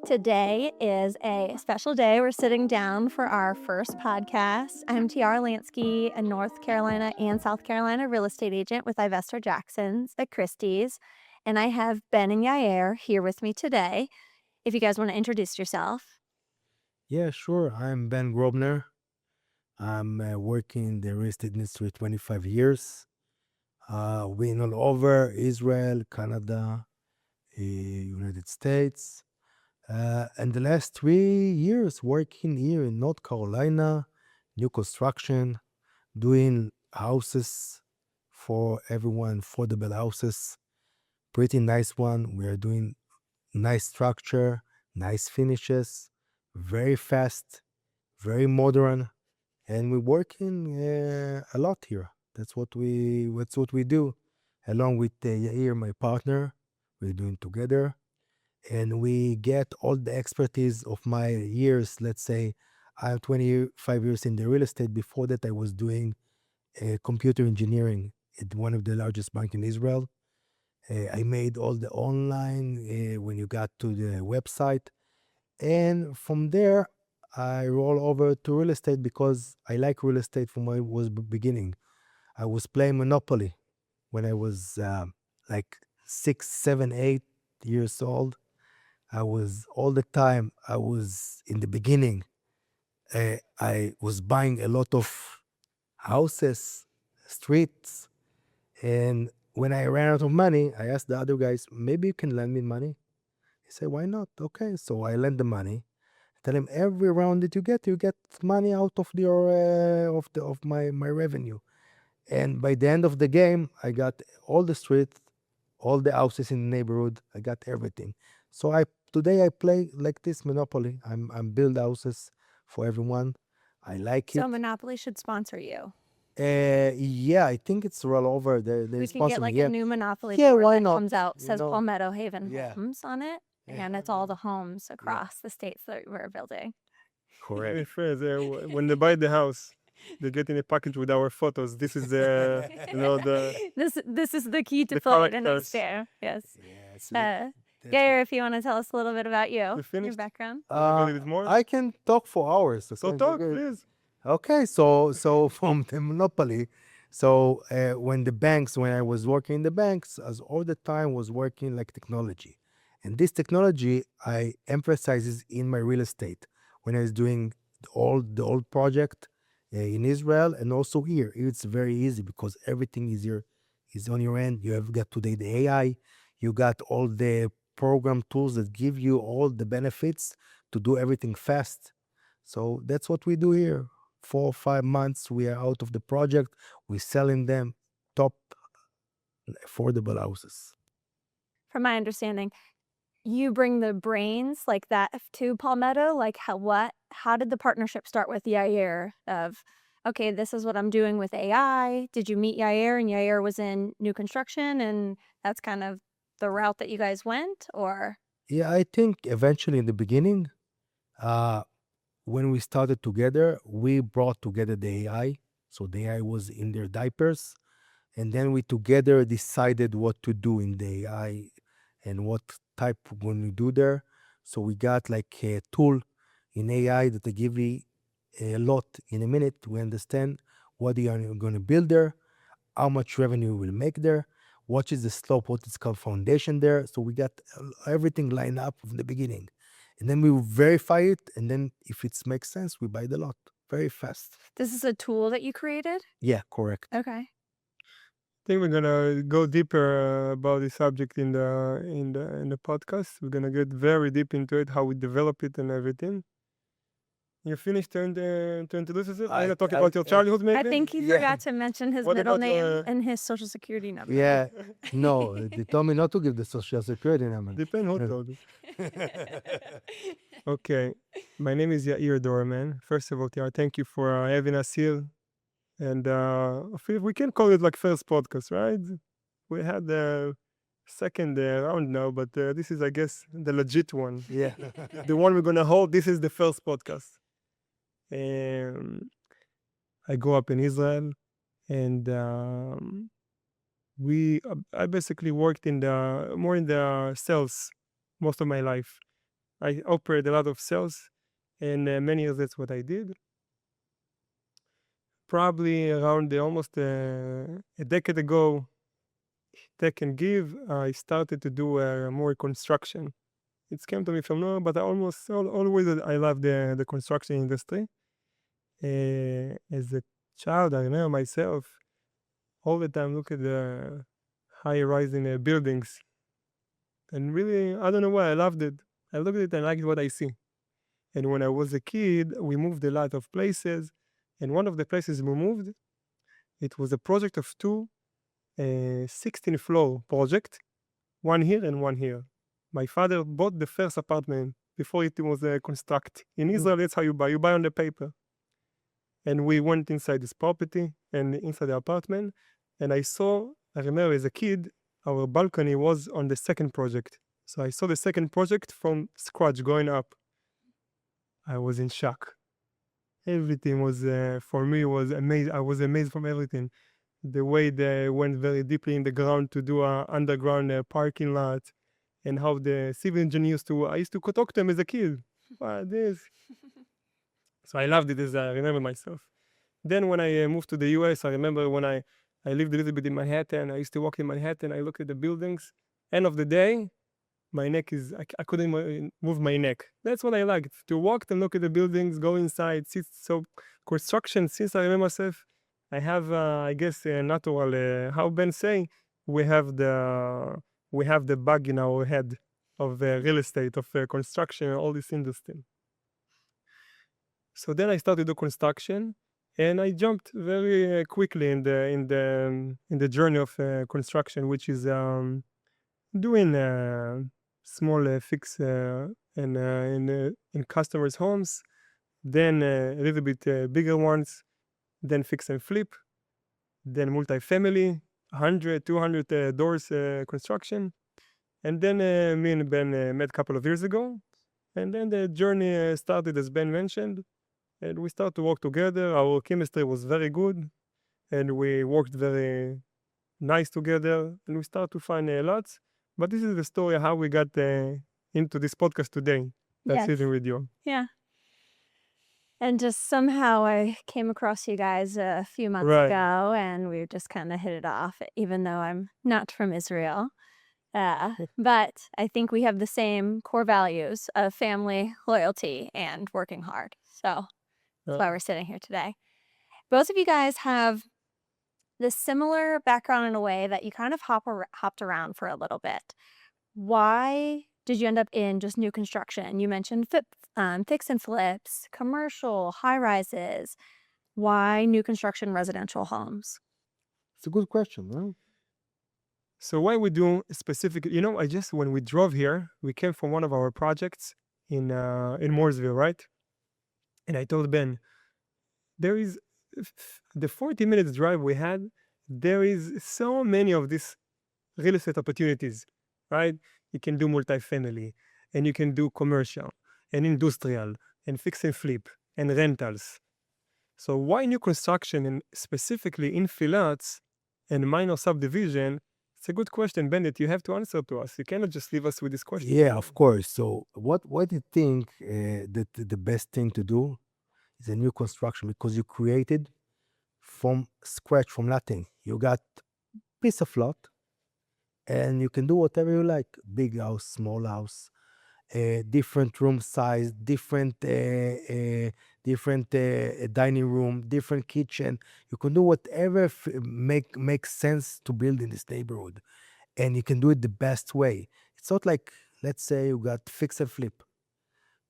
Today is a special day. We're sitting down for our first podcast. I'm Tiara Lansky, a North Carolina and South Carolina real estate agent with Ivester Jackson's at Christie's. And I have Ben and Yair here with me today. If you guys want to introduce yourself. Yeah, sure. I'm Ben Grobner. I'm working in the real estate industry 25 years. Been all over Israel, Canada, United States. And the last 3 years working here in North Carolina, new construction, doing houses for everyone, affordable houses. Pretty nice one. We are doing nice structure, nice finishes, very fast, very modern, and we're working a lot here. That's what we do, along with Yair, my partner. We're doing together, and we get all the expertise of my years. Let's say I'm 25 years in the real estate. Before that, I was doing computer engineering at one of the largest banks in Israel. I made all the online when you got to the website, and from there, I roll over to real estate because I like real estate from when I was beginning. I was playing Monopoly when I was like 6, 7, 8 years old. I was all the time. I was in the beginning. I was buying a lot of houses, streets, and when I ran out of money, I asked the other guys, maybe you can lend me money. He said, why not? Okay, so I lend the money. Tell him every round that you get money out of your of my revenue. And by the end of the game, I got all the streets, all the houses in the neighborhood. I got everything. So I today I play like this Monopoly. I'm build houses for everyone. I like So it. Monopoly should sponsor you. Yeah, I think it's roll over. They We could get sponsor me. like Yeah, a new Monopoly yeah. board Why that not? comes out, You says know. Palmetto Haven Yeah. Homes on it. Yeah. And it's all the homes Yeah. across the states that we're building. Correct. Very fair. When they buy the house, they get in a package with our photos. This is the This is the key to the filling a nice characters. stair. Yes. Yes. That's Yair, if you want to tell us a little bit about you, We your finished. background. You have a little bit more. I can talk for hours. So Okay, talk, good. please. Okay, so from the monopoly, so when I was working in the banks, as all the time was working like technology, and this technology I emphasizes in my real estate when I was doing the old project in Israel and also here. It's very easy because everything is on your end. You have got today the AI, you got all the program tools that give you all the benefits to do everything fast. So that's what we do here. 4 or 5 months we are out of the project. We're selling them top affordable houses. From my understanding, you bring the brains like that to Palmetto. Like how did the partnership start with Yair of, okay, this is what I'm doing with AI. Did you meet Yair and Yair was in new construction and that's kind of the route that you guys went, or? Yeah, I think eventually in the beginning, uh, when we started together, we brought together the AI. So the AI was in their diapers. And then we together decided what to do in the AI and what type we're going to do there. So we got like a tool in AI that they give you a lot in a minute. We understand what you are going to build there, how much revenue we'll make there, what is the slope, what is called foundation there. So we got everything lined up from the beginning. And then we will verify it. And then if it makes sense, we buy the lot very fast. This is a tool that you created? Yeah, correct. Okay. I think we're gonna go deeper about this subject in the podcast. We're gonna get very deep into it, how we develop it and everything. You finished to introduce yourself? I'm gonna talk about your childhood, maybe. I think he Yeah. forgot to mention his What middle about name your- and his social security number. Yeah, no, they told me not to give the social security number. Depend who told you. Okay, my name is Yair Dorman. First of all, Tiara, thank you for having us here. And I feel we can call it like first podcast, right? We had the second round now, but this is, I guess, the legit one. Yeah. The one we're gonna hold. This is the first podcast. I grew up in Israel, and I basically worked more in the sales most of my life. I operate a lot of sales, and many years that's what I did. Probably around almost a decade ago, Tech and Give, I started to do more construction. It came to me from nowhere, but I always I loved the construction industry. As a child, I remember myself all the time look at the high-rising buildings, and really, I don't know why I loved it. I looked at it and liked what I see. And when I was a kid, we moved a lot of places, and one of the places we moved, it was a project of two 16-floor project, one here and one here. My father bought the first apartment before it was constructed. In Israel, that's how you buy. You buy on the paper. And we went inside this property and inside the apartment, and I remember as a kid, our balcony was on the second project. So I saw the second project from scratch going up. I was in shock. Everything was, for me, was amazing. I was amazed from everything. The way they went very deeply in the ground to do an underground parking lot, and how the civil engineers I used to talk to them as a kid. This. So I loved it as I remember myself. Then when I moved to the US, I remember when I lived a little bit in Manhattan. I used to walk in Manhattan. I looked at the buildings. End of the day, my neck is, I couldn't move my neck. That's what I liked, to walk and look at the buildings, go inside. So construction, since I remember myself, I have, I guess, natural, how Ben say, we have the bug in our head of real estate, of construction, all this industry. So then I started the construction, and I jumped very quickly in the journey of construction, which is doing small fix in customers' homes, then a little bit bigger ones, then fix and flip, then multifamily, 100, 200 doors construction. And then me and Ben met a couple of years ago. And then the journey started, as Ben mentioned, and we started to work together. Our chemistry was very good, and we worked very nice together, and we started to find a lot. But this is the story how we got into this podcast today. That's Yes. sitting with you. Yeah. And just somehow I came across you guys a few months Right. ago, and we just kind of hit it off, even though I'm not from Israel. But I think we have the same core values of family, loyalty, and working hard. So that's why we're sitting here today. Both of you guys have this similar background in a way that you kind of hopped around for a little bit. Why did you end up in just new construction? You mentioned fix and flips, commercial, high rises. Why new construction residential homes? It's a good question, right? So why we do specific, when we drove here, we came from one of our projects in Mooresville, right? And I told Ben, there is the 40 minutes drive we had, there is so many of these real estate opportunities, right? You can do multifamily, and you can do commercial and industrial and fix and flip and rentals. So why new construction, and specifically in lots and minor subdivision? It's a good question, Ben, that you have to answer to us. You cannot just leave us with this question. Yeah, of course. So what do you think that the best thing to do is a new construction, because you created from scratch, from nothing. You got piece of lot, and you can do whatever you like. Big house, small house, different room size, different dining room, different kitchen. You can do whatever makes sense to build in this neighborhood, and you can do it the best way. It's not like, let's say you got fix and flip.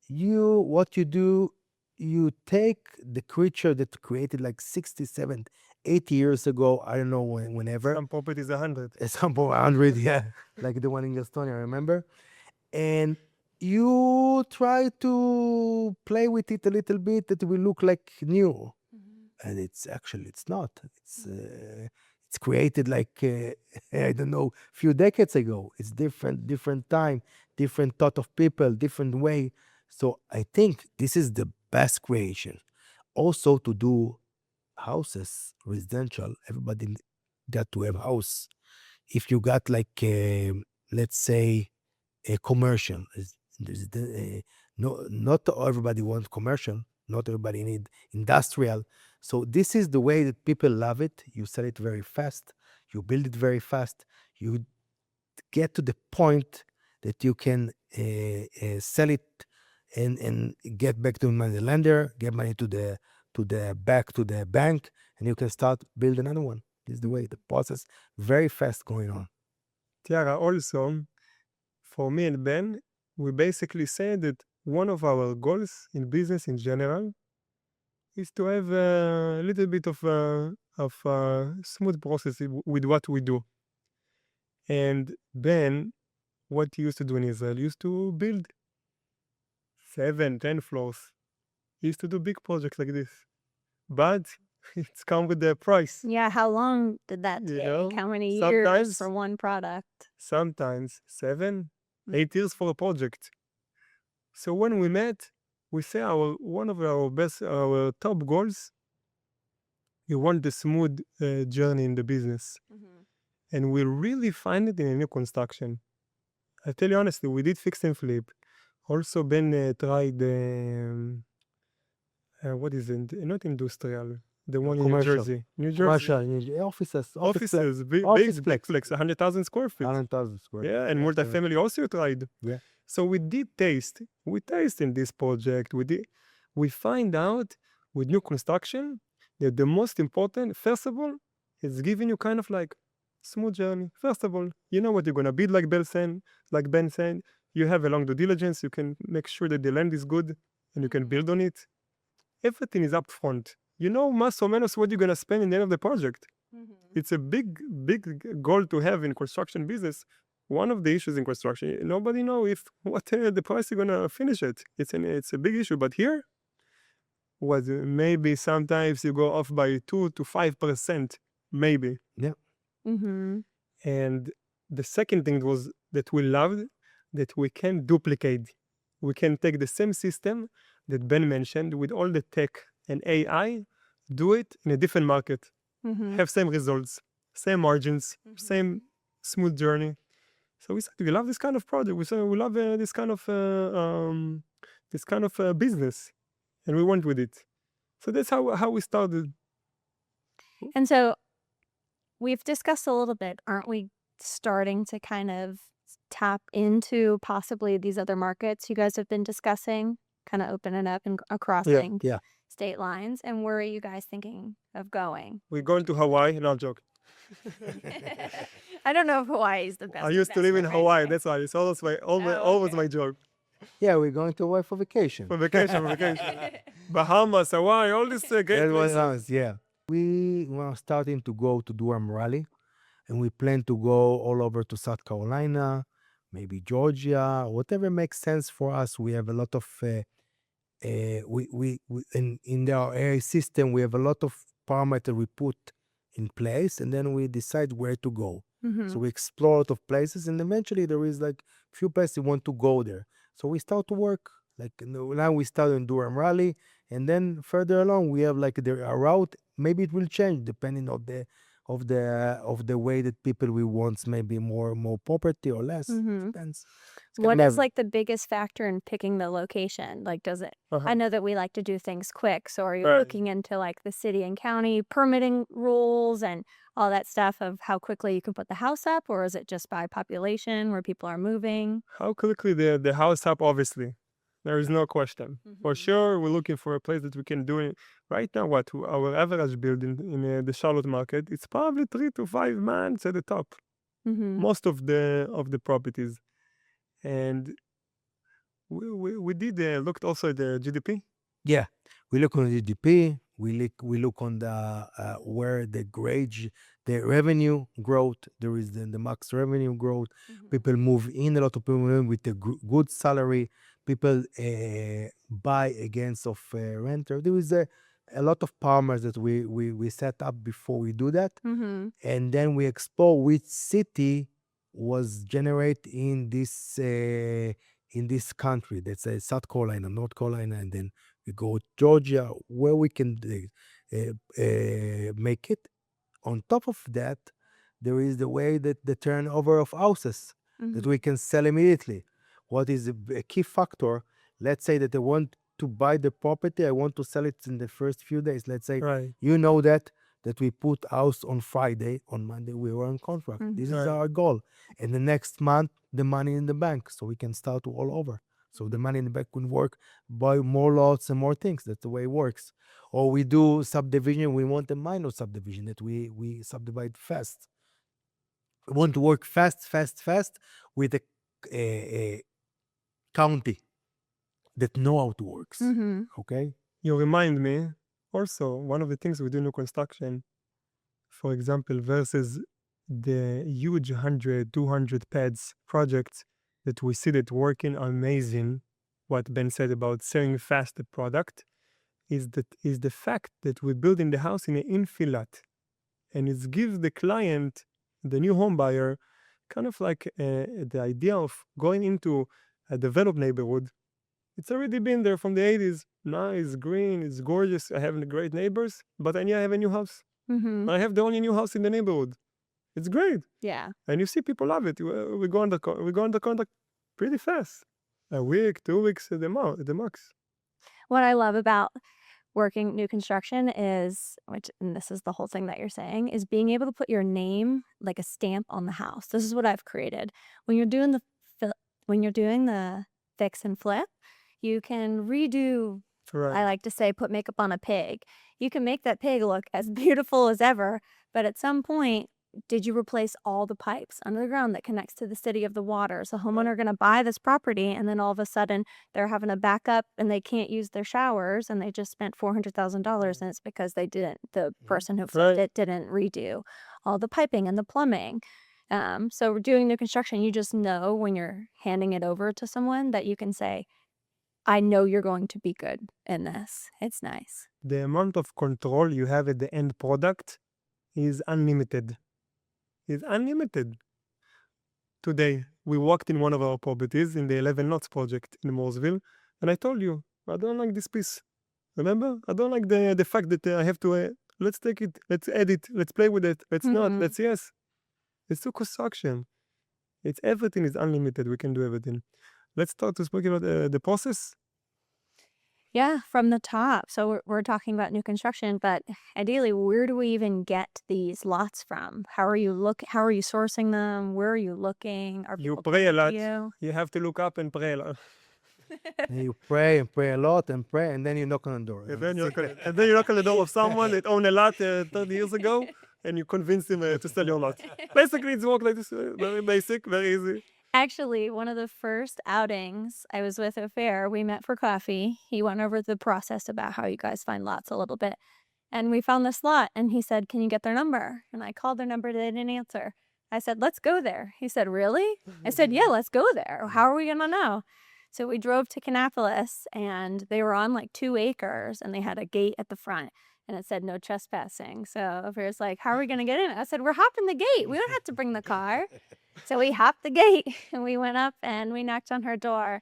What you do, you take the creature that created like 67, 80 years ago, I don't know whenever. Some properties 100. Some 100, yeah, like the one in Gastonia, remember? And you try to play with it a little bit that it will look like new, and it's not. It's created like I don't know, few decades ago. It's different time, different thought of people, different way. So I think this is the best creation. Also, to do houses residential, everybody got to have house. If you got like let's say a commercial, Not everybody wants commercial. Not everybody need industrial. So this is the way that people love it. You sell it very fast. You build it very fast. You get to the point that you can sell it and get back to money lender, get money to the bank, and you can start build another one. This is the way the process very fast going on. Tiara, also, for me and Ben, we basically say that one of our goals in business in general is to have a little bit of smooth process with what we do. And Ben, what he used to do in Israel, used to build 7, 10 floors. He used to do big projects like this. But it's come with the price. Yeah, how long did that You take? know, How many years sometimes- for one product? Sometimes 7, 8 years for a project. So when we met, we say one of our top goals, we want the smooth journey in the business. And we really find it in a new construction. I tell you honestly, we did fix and flip. Also, Ben tried, what is it? Not industrial. The one in New Commercial. Jersey. New Jersey. Commercial offices, Offices, big office flex, 100,000 square feet. 100,000 square. Yeah, and multifamily also tried. Yeah. So we did taste. We taste in this project. We find out with new construction that the most important, first of all, is giving you kind of like smooth journey. First of all, you know what you're gonna build, like Ben said. You have along due diligence. You can make sure that the land is good and you can build on it. Everything is up front. You know, más o menos what you're gonna spend in the end of the project. It's a big goal to have in construction business. One of the issues in construction, nobody know what the price you're gonna finish it. It's a big issue. But here, was maybe sometimes you go off by 2 to 5%, maybe. Yeah. And the second thing was that we loved that we can duplicate. We can take the same system that Ben mentioned with all the tech and AI, do it in a different market, have same results, same margins, same smooth journey. So we said we love this kind of project. We said we love this kind of business, and we went with it. So that's how we started. And so we've discussed a little bit, aren't we starting to kind of tap into possibly these other markets you guys have been discussing, kind of opening up and crossing Yeah. state lines? And where are you guys thinking of going? We're going to Hawaii. No, I'm joking. I don't know if Hawaii is the best. I used to live in investment right Hawaii. now. That's why it's always okay. my joke. Yeah, we're going to Hawaii for vacation. For vacation. Bahamas, Hawaii, all these great That was places. nice, yeah. We were starting to go to Durham Rally, and we plan to go all over to South Carolina, maybe Georgia, whatever makes sense for us. We have a lot of we in our area system. We have a lot of parameters we put in place, and then we decide where to go. So we explore a lot of places, and eventually there is like few places we want to go there. So we start to work. Like now we start in Durham Rally, and then further along we have like a route. Maybe it will change depending on the way that people will want, maybe more property or less. Depends. It's What kind is of- like the biggest factor in picking the location? Like, does it? I know that we like to do things quick. So are you Right. looking into like the city and county permitting rules and all that stuff of how quickly you can put the house up, or is it just by population where people are moving? How quickly the house up, obviously. There is no question. For sure, we're looking for a place that we can do it. Right now, our average building in the Charlotte market, it's probably 3 to 5 months at the top. Most of the properties. And we did looked also at the GDP. Yeah, we look on the GDP. We look on the where the revenue growth. There is the max revenue growth. People move in, a lot of people move in with a good salary. People buy against of renter. There is a lot of parameters that we set up before we do that, and then we explore which city was generate in this country. That's South Carolina, North Carolina, and then we go Georgia, where we can make it. On top of that, there is the way that the turnover of houses that we can sell immediately. what is a key factor. Let's say that I want to buy the property, I want to sell it in the first few days. Let's say Right. you know that we put house on Friday, on Monday we were on contract. This is Right. our goal. And the next month, the money in the bank, so we can start all over. So the money in the bank can work, buy more lots and more things. That's the way it works. Or we do subdivision. We want a minor subdivision that we subdivide fast. We want to work fast with a county that know how to works. Mm-hmm. Okay. You remind me also, one of the things we do in new construction, for example, versus the huge 100, 200 pads projects that we see that working amazing, what Ben said about selling fast the product, is the fact that we're building the house in an infill lot. And it gives the client, the new home buyer, kind of like the idea of going into a developed neighborhood. It's already been there from the 80s. Nice, green, it's gorgeous. I have great neighbors, but I have a new house. Mm-hmm. I have the only new house in the neighborhood. It's great. Yeah. And you see people love it. We go under contract pretty fast. A week, 2 weeks at the max. What I love about working new construction is, and this is the whole thing that you're saying, is being able to put your name, like a stamp on the house. This is what I've created. When you're doing the fix and flip, you can redo. Right. I like to say, put makeup on a pig. You can make that pig look as beautiful as ever, but at some point, did you replace all the pipes under the ground that connects to the city of the water? So homeowner are going to buy this property, and then all of a sudden they're having a backup and they can't use their showers, and they just spent $400,000, and it's because the person who flipped it didn't redo all the piping and the plumbing. So doing new construction, you just know when you're handing it over to someone that you can say, I know you're going to be good in this. It's nice. The amount of control you have at the end product is unlimited. It's unlimited. Today, we walked in one of our properties in the 11 Lots project in Mooresville, and I told you, I don't like this piece. Remember? I don't like the fact that I have to, let's take it, let's edit, let's play with it, let's not, let's yes. It's to construction. Everything is unlimited. We can do everything. Let's start to speak about the process. Yeah, from the top. So we're talking about new construction, but ideally, where do we even get these lots from? How are you sourcing them? Where are you looking? Are You people pray a coming to lot. You have to look up and pray a lot. And you pray and pray a lot and pray, and then you knock on the door. And then you knock on the door of someone that owned a lot 30 years ago, and you convince him to sell your lot. Basically, it's work like this. Very basic, very easy. Actually, one of the first outings I was with Ofer, we met for coffee. He went over the process about how you guys find lots a little bit. And we found this lot, and he said, can you get their number? And I called their number, they didn't answer. I said, let's go there. He said, really? I said, yeah, let's go there. How are we going to know? So we drove to Kannapolis, and they were on like 2 acres, and they had a gate at the front. And it said no trespassing. So Ofer's like, how are we going to get in? I said, we're hopping the gate. We don't have to bring the car. So we hopped the gate, and we went up, and we knocked on her door.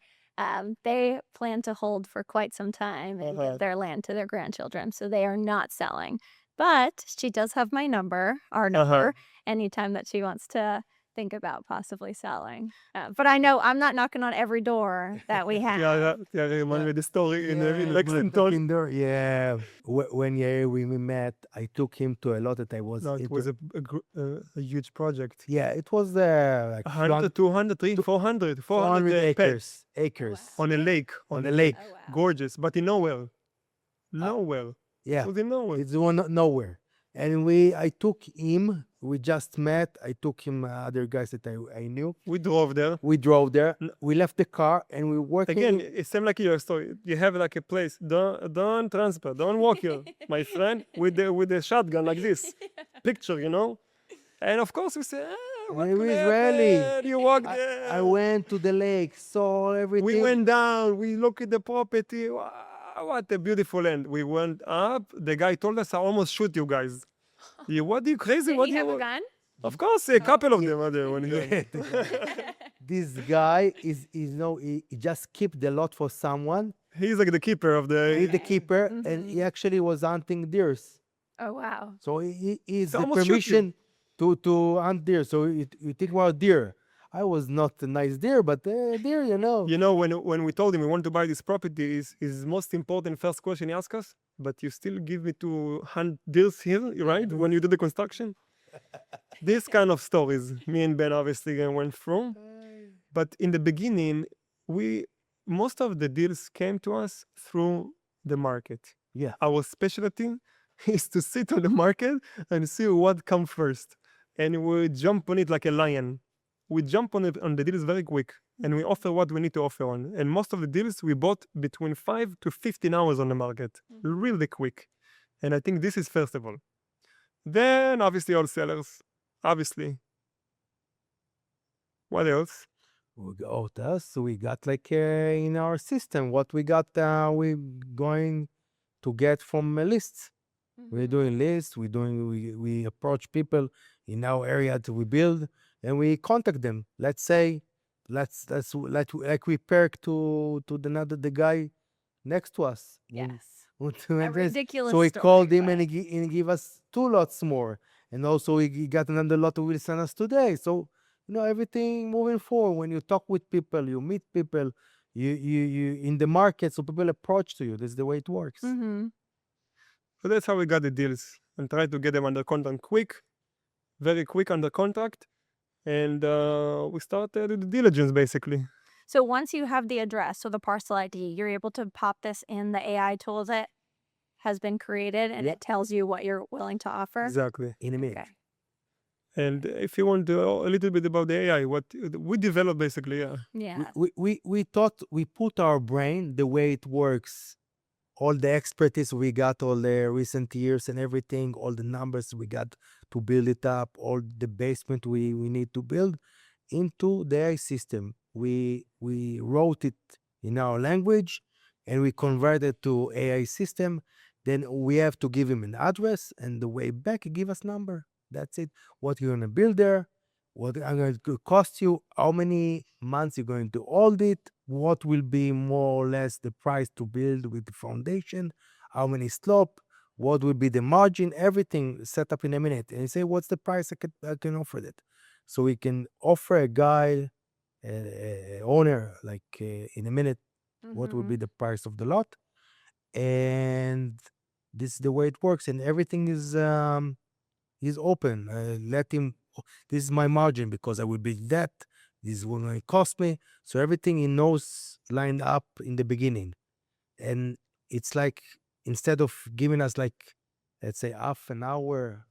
They plan to hold for quite some time and give their land to their grandchildren. So they are not selling. But she does have my number, our number, anytime that she wants to think about possibly selling. But I know I'm not knocking on every door that we have. Yeah, remind me the story in Lexington. Yeah. When we met, I took him to a lot that I was. No, it was a huge project. Yeah, it was like 100, 200, 300, 400 acres. Oh, wow. On a lake. On a lake. Oh, wow. Gorgeous, but in nowhere. Nowhere. Yeah. It was in nowhere. It's nowhere. And I took him. We just met. I took him other guys that I knew. We drove there. We drove there. We left the car and we worked. Again, it seemed like your story. You have like a place. Don't transfer. Don't walk here, my friend, with the shotgun like this. Picture, And of course we say, what It could was happen? really. You walk there. I went to the lake, saw everything. We went down. We looked at the property. Wow, what a beautiful land. We went up. The guy told us, I almost shoot you guys. What are you crazy? Did he have a gun? Of course, a couple of them are there. This guy he just keep the lot for someone. He's like the keeper of the. He's the keeper, and he actually was hunting deers. Oh, wow. So he is the almost shoot permission to hunt deer. So you think about deer. I was not a nice deer, but deer, You know, when we told him we want to buy this property, is his most important first question he asked us, but you still give me to hunt deals here, right? When you do the construction? This kind of stories me and Ben obviously went through. But in the beginning, we most of the deals came to us through the market. Yeah. Our specialty is to sit on the market and see what comes first. And we jump on it like a lion. We jump on it on the deals very quick and we offer what we need to offer on. And most of the deals we bought between 5 to 15 hours on the market, really quick. And I think this is first of all. Then obviously all sellers, obviously. What else? We got us. We got like in our system what we got. We going to get from a list. We're doing lists. We approach people in our area to we build, and we contact them. Let's say, like we perk to the guy next to us. Yes. A A ridiculous so he story, called him but- and he give us 2 lots more, and also he got another lot who will send us today. So everything moving forward. When you talk with people, you meet people, you in the market, so people approach to you. That's the way it works. So that's how we got the deals and tried to get them under contract quick, very quick under contract. And we started the due diligence basically. So once you have the address, so the parcel ID, you're able to pop this in the AI tool that has been created and Yeah. it tells you what you're willing to offer. Exactly. In a minute. Okay. And if you want to know a little bit about the AI, what we developed basically, Yeah. We thought we put our brain the way it works, all the expertise we got all the recent years and everything, all the numbers we got to build it up, all the basement we need to build into the AI system. We wrote it in our language and we converted to AI system. Then we have to give him an address, and the way back he give us number. That's it. What you're gonna build there, what it's going to cost you, how many months you're going to hold it, what will be more or less the price to build with the foundation, how many slope, what will be the margin, everything set up in a minute. And you say, what's the price I can offer that? So we can offer a guy, owner, like in a minute, what will be the price of the lot. And this is the way it works. And everything is open. Let him, this is my margin because I will be that. This is what it cost me. So everything he knows lined up in the beginning. And it's like, instead of giving us like, let's say half an hour.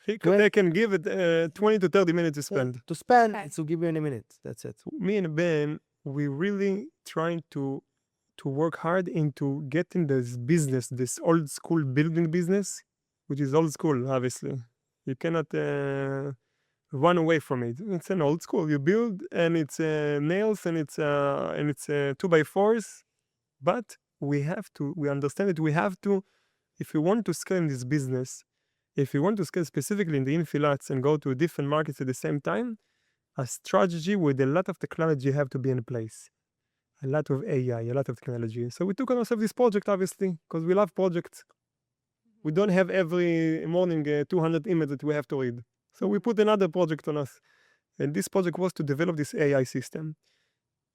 they can give it 20 to 30 minutes to spend. To spend, Okay. it's to give you in a minute. That's it. Me and Ben, we really trying to work hard into getting this business, this old school building business, which is old school, obviously. You cannot run away from it. It's an old school. You build and it's nails and it's 2x4s. But we understand that we have to, if we want to scale in this business, if we want to scale specifically in the infill lots and go to different markets at the same time, a strategy with a lot of technology have to be in place. A lot of AI, a lot of technology. So we took on ourselves this project, obviously, because we love projects. We don't have every morning 200 emails that we have to read. So we put another project on us. And this project was to develop this AI system.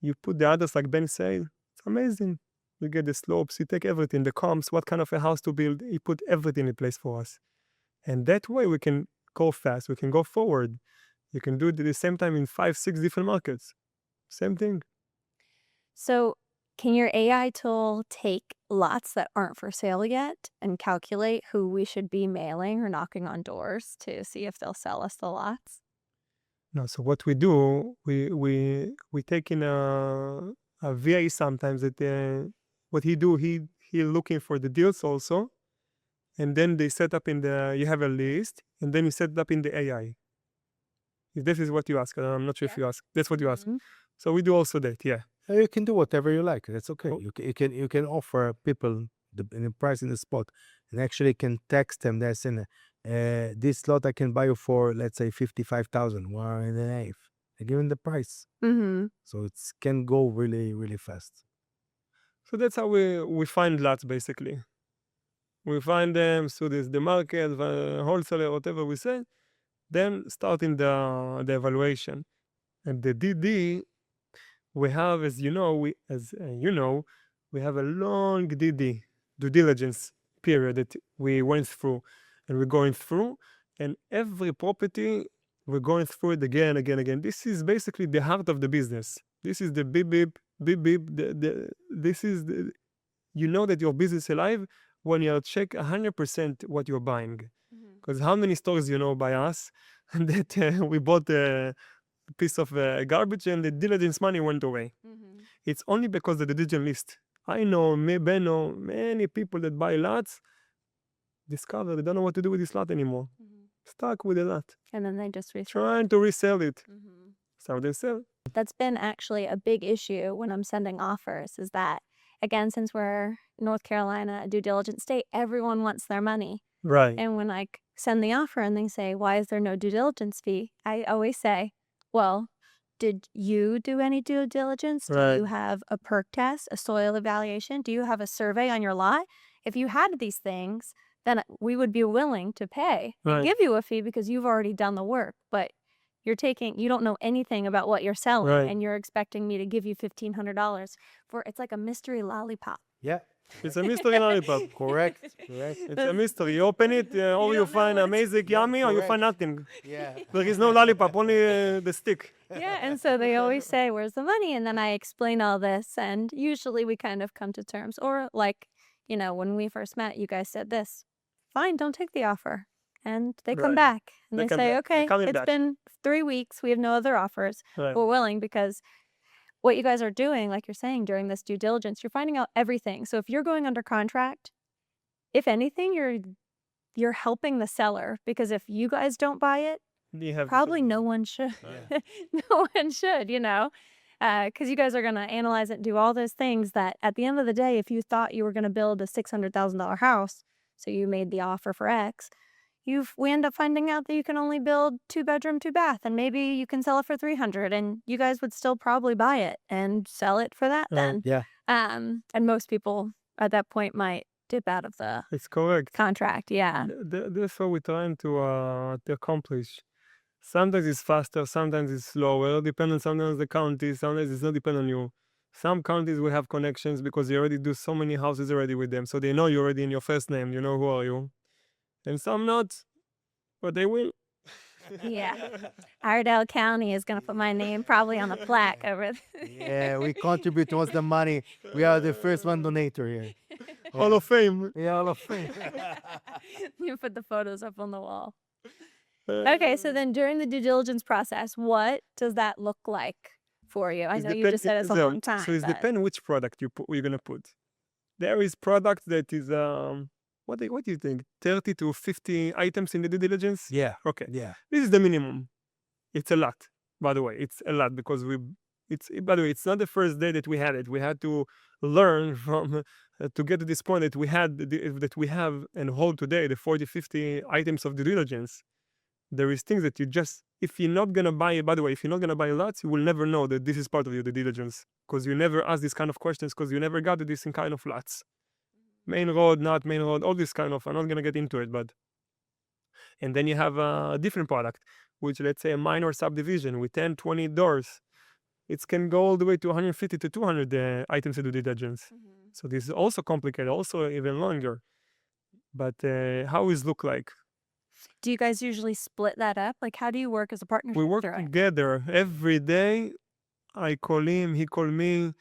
You put the others, like Ben said, it's amazing. You get the slopes, you take everything, the comps, what kind of a house to build. You put everything in place for us. And that way we can go fast, we can go forward. You can do it at the same time in 5, 6 different markets. Same thing. So can your AI tool take lots that aren't for sale yet and calculate who we should be mailing or knocking on doors to see if they'll sell us the lots? No, so what we do, we take in a VA sometimes that what he do, he looking for the deals also. And then they set up you have a list, and then you set it up in the AI. If this is what you ask, I'm not sure if you ask. That's what you ask. So we do also that, yeah. You can do whatever you like. That's okay. Oh. You can offer people the price in the spot, and actually can text them. That's in this lot I can buy you for, let's say 55,000. 1.5. I give them the price, so it can go really really fast. So that's how we find lots basically. We find them through the market, wholesaler, whatever we say. Then starting the evaluation. And the DD, we have, as you know, we have a long DD, due diligence period that we went through and we're going through. And every property, we're going through it again, again, again. This is basically the heart of the business. This is the beep, beep, beep, beep. This is the, you know that your business is alive when you check 100% what you're buying. Because how many stores you know by us that we bought a piece of garbage and the diligence money went away. It's only because of the diligence list. I know, Ben know, many people that buy lots, discover they don't know what to do with this lot anymore. Stuck with the lot. And then they just resell. Trying to resell it. So they sell. That's been actually a big issue when I'm sending offers, is that, again, since we're North Carolina, a due diligence state, everyone wants their money. Right. And when I send the offer and they say, why is there no due diligence fee? I always say, well, did you do any due diligence? Do you Right. have a perk test, a soil evaluation? Do you have a survey on your lot? If you had these things, then we would be willing to pay and Right. give you a fee because you've already done the work. But you don't know anything about what you're selling, Right. and you're expecting me to give you $1,500 for, it's like a mystery lollipop. Yeah, It's a mystery lollipop. correct. It's a mystery. You open it, or you don't know find what it's- amazing yummy, or you find correct. nothing. Yeah. There is no lollipop, only the stick. Yeah, and so they always say, where's the money? And then I explain all this, and usually we kind of come to terms. Or like, when we first met, you guys said this, fine, don't take the offer. And they come Right. back and They they come say, back. They're okay, coming it's back. been 3 weeks, we have no other offers. Right. We're willing, because what you guys are doing, like you're saying, during this due diligence, you're finding out everything. So if you're going under contract, if anything, you're helping the seller, because if you guys don't buy it, You have probably no one should. Yeah. No one should, because you guys are going to analyze it and do all those things that at the end of the day, if you thought you were going to build a $600,000 house, so you made the offer for X, we end up finding out that you can only build 2-bedroom, 2-bath, and maybe you can sell it for 300, and you guys would still probably buy it and sell it for that then. Yeah. And most people at that point might dip out of the It's correct. contract. Yeah. That's what we're trying to accomplish. Sometimes it's faster, sometimes it's slower. Depending sometimes on the county, sometimes it's not depend on you. Some counties will have connections because you already do so many houses already with them, so they know you already in your first name. You know who are you, and some not, but they will. Yeah. Iredell County is going to put my name probably on the plaque over there. Yeah, we contribute towards the money. We are the first one donator here. Hall of Fame. Yeah, all of it. You put the photos up on the wall. Okay, so then during the due diligence process, what does that look like for you? I know you just said it's a long time. So it but- depends which product you're gonna put. There is product that is what do you think? 30 to 50 items in the due diligence. Yeah, Okay. yeah. This is the minimum. It's a lot, by the way. It's a lot because by the way, it's not the first day that we had it. We had to learn from to get to this point that that we have and hold today, the 40, 50 items of due diligence. There is things that if you're not going to buy, by the way, if you're not going to buy lots, you will never know that this is part of your due diligence because you never ask these kind of questions because you never got to this in kind of lots. Main road, not main road, all this kind of, I'm not going to get into it, but. And then you have a different product, which let's say a minor subdivision with 10, 20 doors. It can go all the way to 150 to 200 items of due diligence. So this is also complicated, also even longer. But how does it look like? Do you guys usually split that up? Like, how do you work as a partnership? We work through it? together every day. I call him, he call me,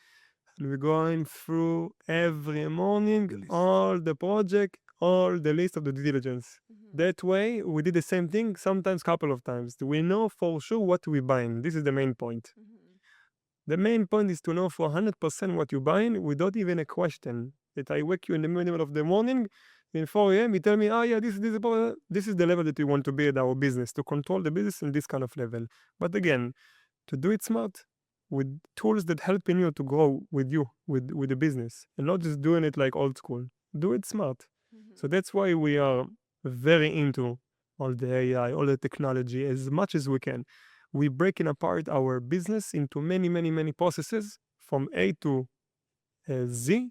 and we're going through every morning The list. all the project, all the list of the due diligence. That way, we did the same thing, sometimes couple of times. We know for sure what we're buying. This is the main point. The main point is to know for 100% what you're buying without even a question. That I wake you in the middle of the morning, in 4 a.m., you tell me, oh yeah, this is the level that we want to be at our business, to control the business in this kind of level. But again, to do it smart, with tools that helping you to grow with the business, and not just doing it like old school. Do it smart. So that's why we are very into all the AI, all the technology as much as we can. We're breaking apart our business into many, many, many processes from A to Z,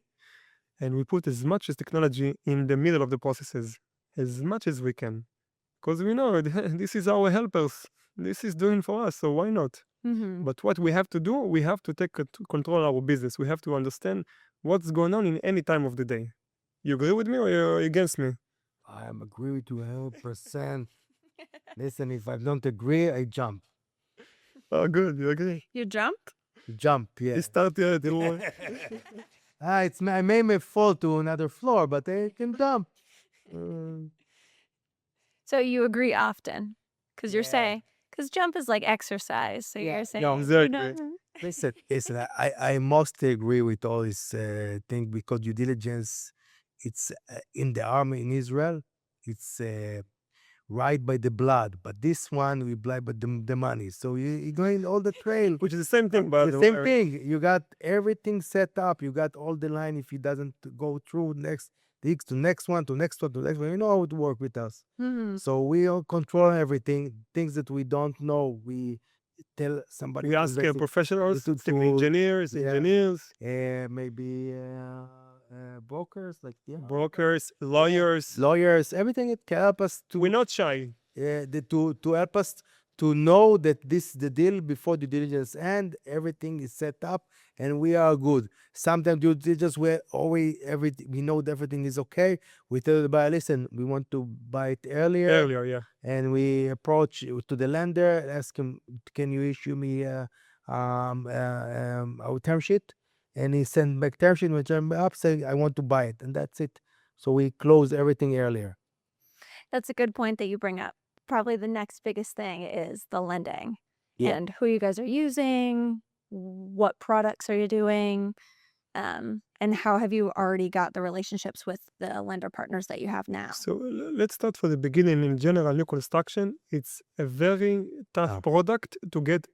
and we put as much as technology in the middle of the processes, as much as we can. because we know this is our helpers. This is doing for us, so why not? Mhm. But what we have to do, we have to take control our business. We have to understand what's going on in any time of the day. You agree with me or you're against me? I am agree with you 100%. Listen, if I don't agree, I jump. Oh, good. You agree? You jump? Jump, yeah. You start till I may fall to another floor, but I can jump. So you agree often? Because you're Yeah. saying, because jump is like exercise. So Yeah, you're saying, no, you know, exactly. Listen, I mostly agree with all this thing because due diligence, it's in the army in Israel, it's right by the blood, but this one we blind by the money. So you're going all the trail. Which is the same thing, by The the same way. thing. You got everything set up. You got all the line. If it doesn't go through next weeks to next one to next one to next one, you know how it work with us. Mhm. So we all control everything. Things that we don't know, we tell somebody We to ask professionals, to, civil to engineers, yeah, engineers, maybe brokers like brokers, yeah, lawyers. lawyers, everything it can help us to We're not shy. to help us to know that this is the deal before due diligence and everything is set up and we are good. Sometimes due diligence where always we know that everything is okay. We tell the buyer, listen, we want to buy it Earlier, yeah. and we approach to the lender, ask him, can you issue me our term sheet? And he sent back term sheet, we turn up, saying, I want to buy it, and that's it. So we close everything earlier. That's a good point that you bring up. Probably the next biggest thing is the lending Yeah. and who you guys are using, what products are you doing, and how have you already got the relationships with the lender partners that you have now? So let's start from the beginning. In general, new construction, it's a very tough Ah. product to get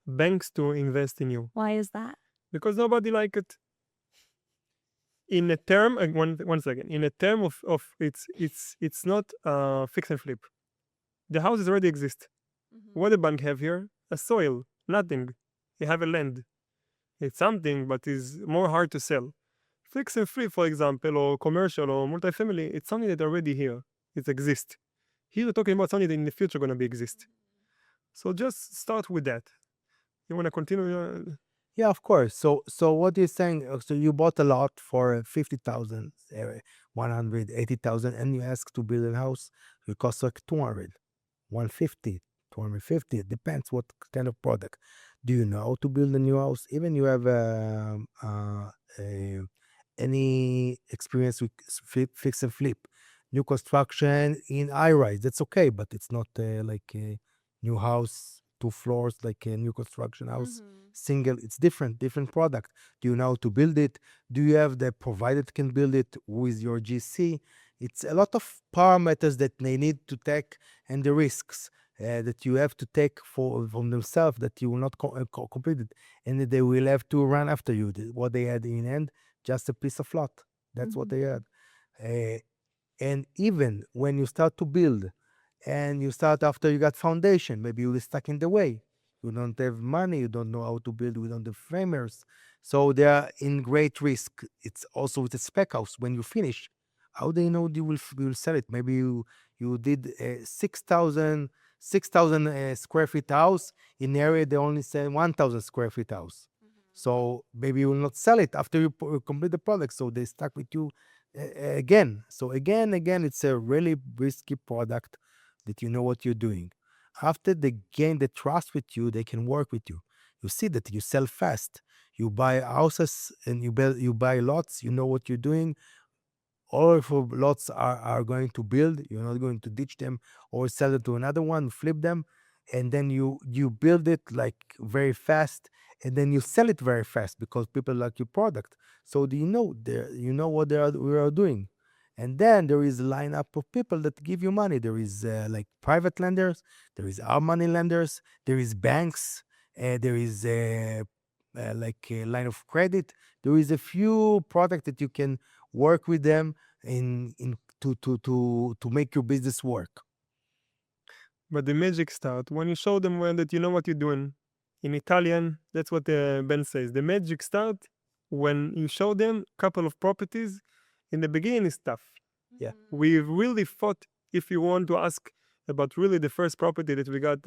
banks to invest in you Why is that? because nobody like it. In a term, one second. In a term of it's not fix and flip. The houses already exist. What the bank have here? A soil, nothing. You have a land. It's something, but is more hard to sell. Fix and flip, for example, or commercial or multifamily, it's something that already here. It exists. Here we're talking about something that in the future gonna be exist. So just start with that. You wanna continue? Yeah, of course. So what you're saying, so you bought a lot for 50,000, 180,000, and you ask to build a house, it costs like 200, 150, 250. It depends what kind of product. Do you know how to build a new house? Even you have a, any experience with fix and flip, new construction in high rise, that's okay, but it's not like a new house, 2 floors, like a new construction house single. It's different product. Do you know how to build it? Do you have the provider that can build it with your GC? It's a lot of parameters that they need to take and the risks that you have to take from themselves that you will not complete it and that they will have to run after you. What they had in end, just a piece of lot. That's what they had. And even when you start to build and you start after you got foundation, maybe you were stuck in the way. You don't have money, you don't know how to build, we don't have framers. So they are in great risk. It's also with the spec house. When you finish, how do you know you will sell it? Maybe you did 6,000 square feet house in the area they only sell 1,000 square feet house. So maybe you will not sell it after you complete the product. So they stuck with you again. So again, it's a really risky product that you know what you're doing. After they gain the trust with you, they can work with you. You see that you sell fast. You buy houses and you buy lots. You know what you're doing. All of your lots are going to build. You're not going to ditch them or sell it to another one, flip them, and then you build it like very fast, and then you sell it very fast because people like your product. So do you know what we are doing, and then there is a lineup of people that give you money. There is like private lenders, there is our money lenders, there is banks, there is like a line of credit. There is a few products that you can work with them in to make your business work. But the magic start when you show them that you know what you're doing. In Italian, that's what Ben says. The magic start when you show them a couple of properties. In the beginning, it's tough. Yeah. We really fought if you want to ask about really the first property that we got,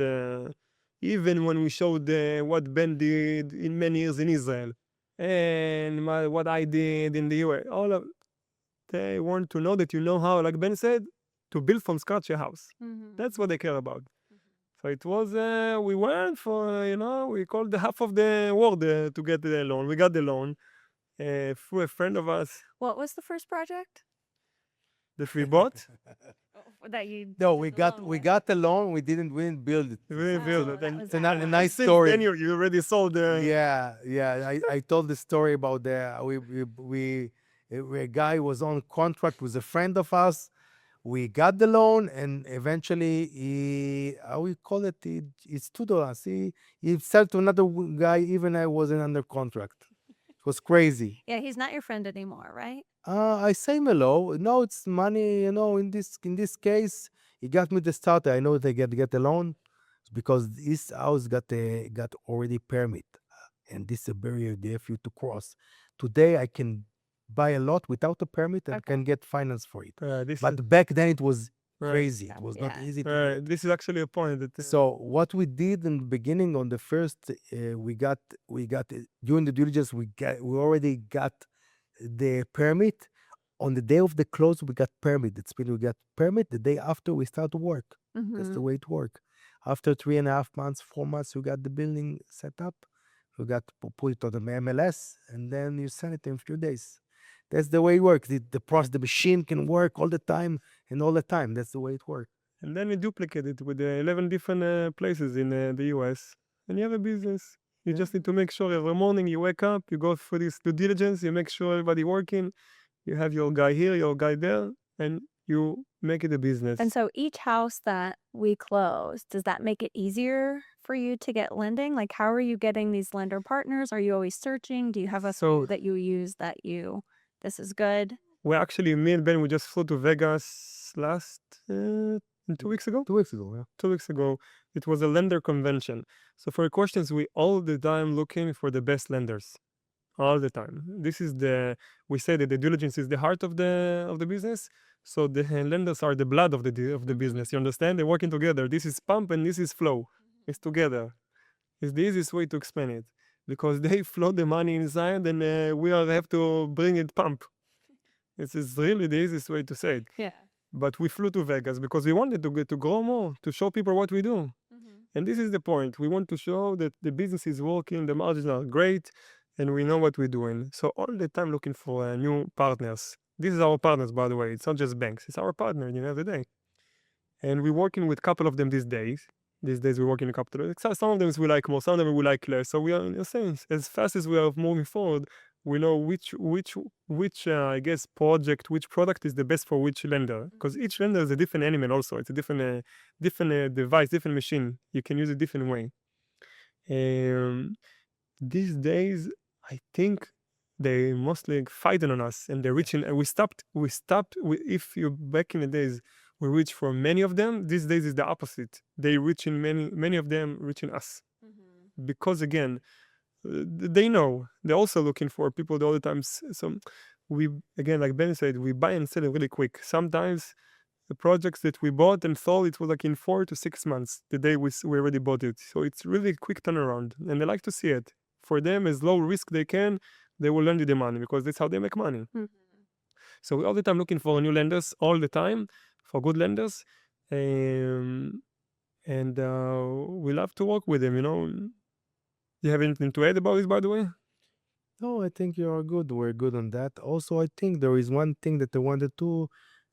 even when we showed what Ben did in many years in Israel and what I did in the US, all of they want to know that you know how, like Ben said, to build from scratch a house. That's what they care about. So it was, we went for, we called the half of the world to get the loan. We got the loan through a friend of us What was the first project that we bought. that you No, did we the got loan we with? got the loan. We didn't build it. We built Oh, it. that And was It's a after. nice since story. then you already sold the. Yeah. I told the story about a guy was on contract with a friend of us. We got the loan, and eventually he, how we call it, it's $2. He sold to another guy. Even I wasn't under contract. It was crazy. Yeah, he's not your friend anymore, right? I say Melo. No, it's money. In this case, he got me the starter. I know they get the loan because this house got already permit, and this is a barrier there for you to cross. Today, I can buy a lot without a permit and Okay. can get finance for it. This is, But back then, it was Right. crazy. It was not Yeah. easy to get. this is actually a point that. So what we did in the beginning on the first, we got during the due diligence, we already got the permit. On the day of the close, we got permit. It's been we got permit. The day after, we start to work. That's the way it worked. After 3.5 months, 4 months, you got the building set up. You got to put it on the MLS, and then you send it in a few days. That's the way it works. The machine can work all the time and all the time. That's the way it works. And then you duplicate it with 11 different places in the US, and you have a business. You just need to make sure every morning you wake up, you go through this due diligence, you make sure everybody working, you have your guy here, your guy there, and you make it a business. And so each house that we close, does that make it easier for you to get lending? Like, how are you getting these lender partners? Are you always searching? Do you have a So- few that you use this is good? We actually, me and Ben, we just flew to Vegas last 2 weeks ago. 2 weeks ago, yeah. 2 weeks ago, it was a lender convention. So for questions, we all the time looking for the best lenders, all the time. This is we say that the diligence is the heart of the business. So the lenders are the blood of the business. You understand? They're working together. This is pump and this is flow. It's together. It's the easiest way to explain it because they flow the money inside, and we all have to bring it pump. This is really the easiest way to say it. Yeah. But we flew to Vegas because we wanted to grow more, to show people what we do. And this is the point. We want to show that the business is working, the margins are great, and we know what we're doing. So all the time looking for new partners. This is our partners, by the way. It's not just banks. It's our partner at the end of the day. And we're working with a couple of them these days. These days we're working a couple of them. Some of them we like more, some of them we like less. So we are, in a sense, as fast as we are moving forward, we know which I guess project, which product is the best for which lender, because each lender is a different animal. Also, it's a different device, different machine. You can use it different way. These days, I think they mostly fighting on us, and they're reaching. And we stopped. If you back in the days, we reach for many of them. These days is the opposite. They reaching many of them reaching us, because again. They know they're also looking for people all the time. So we, again, like Ben said, we buy and sell it really quick. Sometimes the projects that we bought and sold, it was like in 4 to 6 months the day we already bought it. So it's really quick turnaround, and they like to see it. For them, as low risk they can, they will lend you the money because that's how they make money. So we're all the time looking for new lenders, all the time, for good lenders, and we love to work with them. Do you have anything to add about this, by the way? No, I think you are good. We're good on that. Also, I think there is one thing that I wanted to